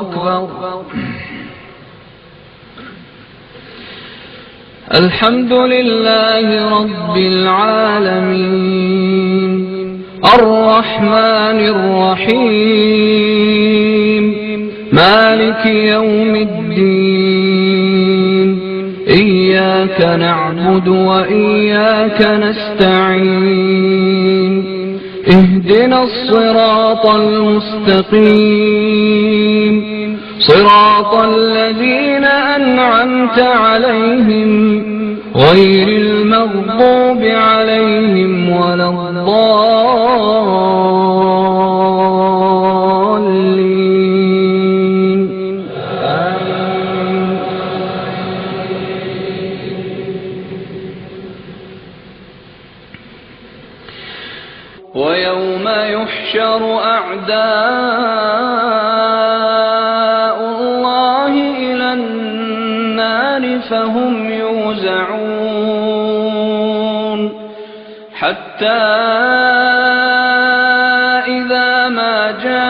أكبر. الحمد لله رب العالمين الرحمن الرحيم مالك يوم الدين إياك نعبد وإياك نستعين اهدنا الصراط المستقيم صراط الذين أنعمت عليهم غير المغضوب عليهم ولا الضالين. ويوم يحشر أعداء الله إلى النار فهم يوزعون حتى إذا ما جاءوها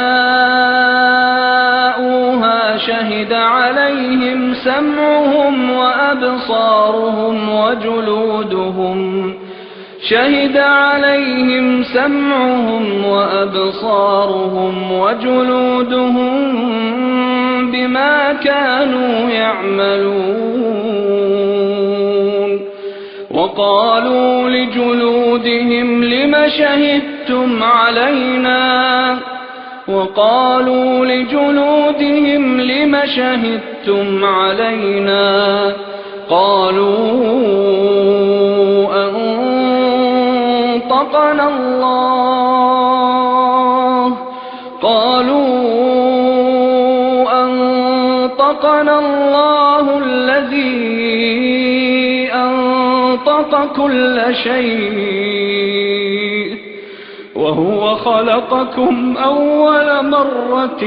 شهد عليهم سمعهم وأبصارهم وجلودهم بما كانوا يعملون. وقالوا لجلودهم لم شهدتم علينا قالوا أنطقنا الله الذي أنطق كل شيء وهو خلقكم أول مرة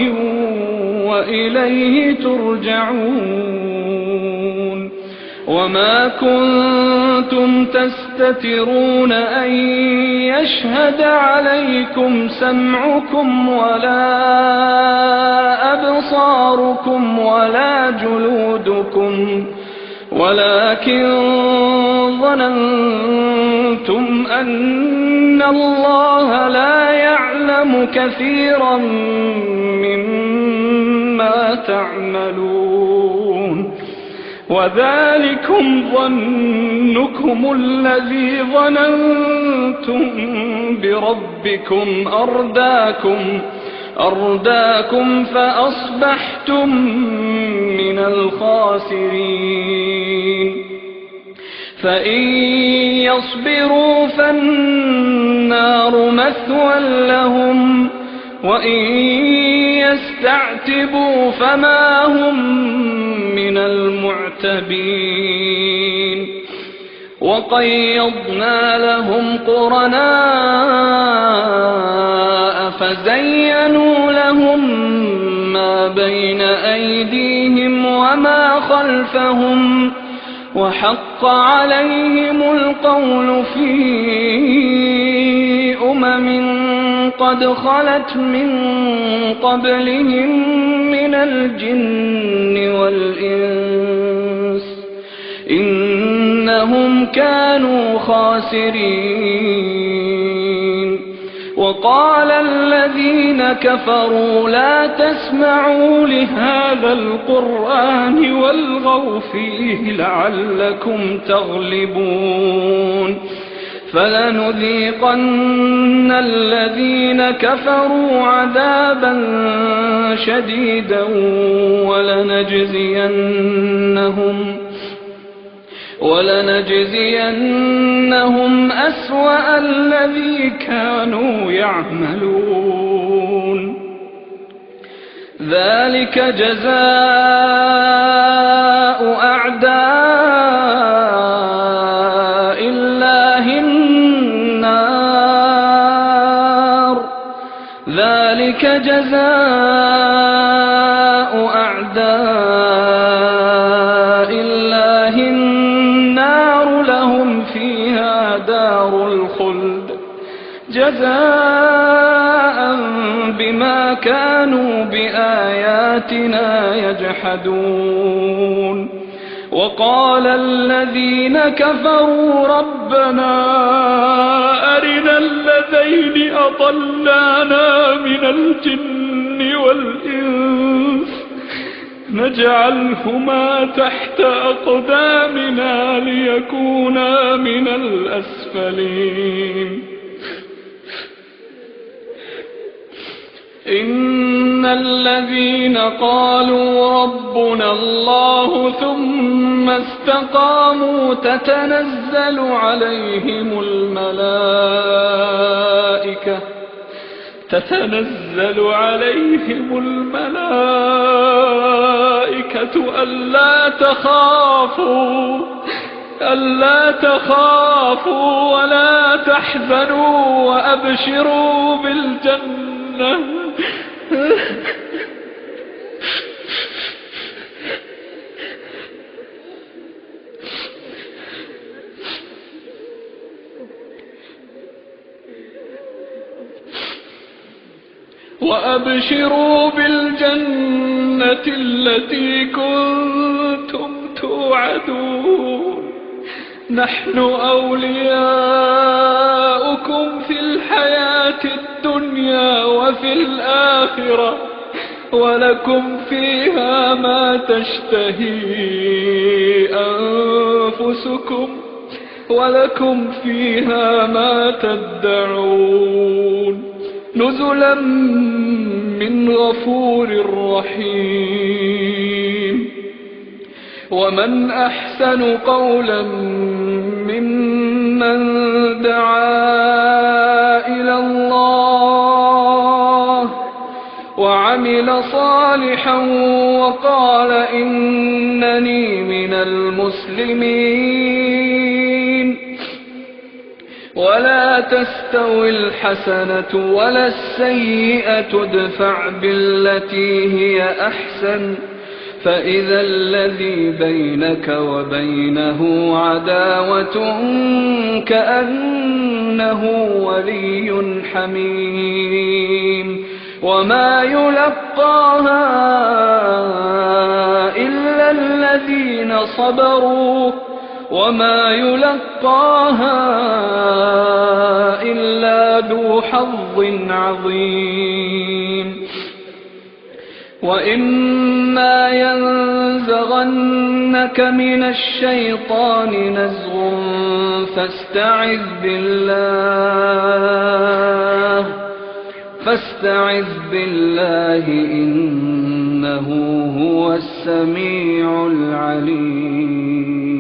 وإليه ترجعون. وما كنتم تستترون أن يشهد عليكم سمعكم ولا أبصاركم ولا جلودكم ولكن ظننتم أن الله لا يعلم كثيرا مما تعملون. وذلكم ظنكم الذي ظننتم بربكم أرداكم فأصبحتم من الخاسرين. فإن يصبروا فالنار مثوى لهم وإن يستعتبوا فما هم من المعتبين. وقيضنا لهم قرناء فزينوا لهم ما بين أيديهم وما خلفهم وحق عليهم القول في قد خلت من قبلهم من الجن والإنس إنهم كانوا خاسرين. وقال الذين كفروا لا تسمعوا لهذا القرآن والغوا فيه لعلكم تغلبون. فلنذيقن الذين كفروا عذابا شديدا ولنجزينهم أسوأ الذي كانوا يعملون. ذلك جزاء أعداء الله النار. ذلك جزاء أعداء الله النار لهم فيها دار الخلد جزاء بما كانوا بآياتنا يجحدون وقال الذين كفروا ربنا أرنا الذين أضلانا من الجن والإنس نجعلهما تحت أقدامنا ليكونا من الأسفلين إن الذين قالوا ربنا الله ثم استقاموا تتنزل عليهم الملائكة ألا تخافوا ولا تحزنوا وأبشروا بالجنة التي كنتم توعدون نحن أولياؤكم في الحياة الدنيا وفي الآخرة ولكم فيها ما تشتهي أنفسكم ولكم فيها ما تدعون نزلا من غفور رحيم ومن أحسن قولا ممن دعا إلى الله وعمل صالحا وقال إنني من المسلمين ولا تستوي الحسنة ولا السيئة ادفع بالتي هي أحسن فإذا الذي بينك وبينه عداوة كأنه ولي حميم وما يلقاها إلا الذين صبروا وما يلقاها إلا ذو حظ عظيم وإما ينزغنك من الشيطان نزغ فاستعذ بالله إنه هو السميع العليم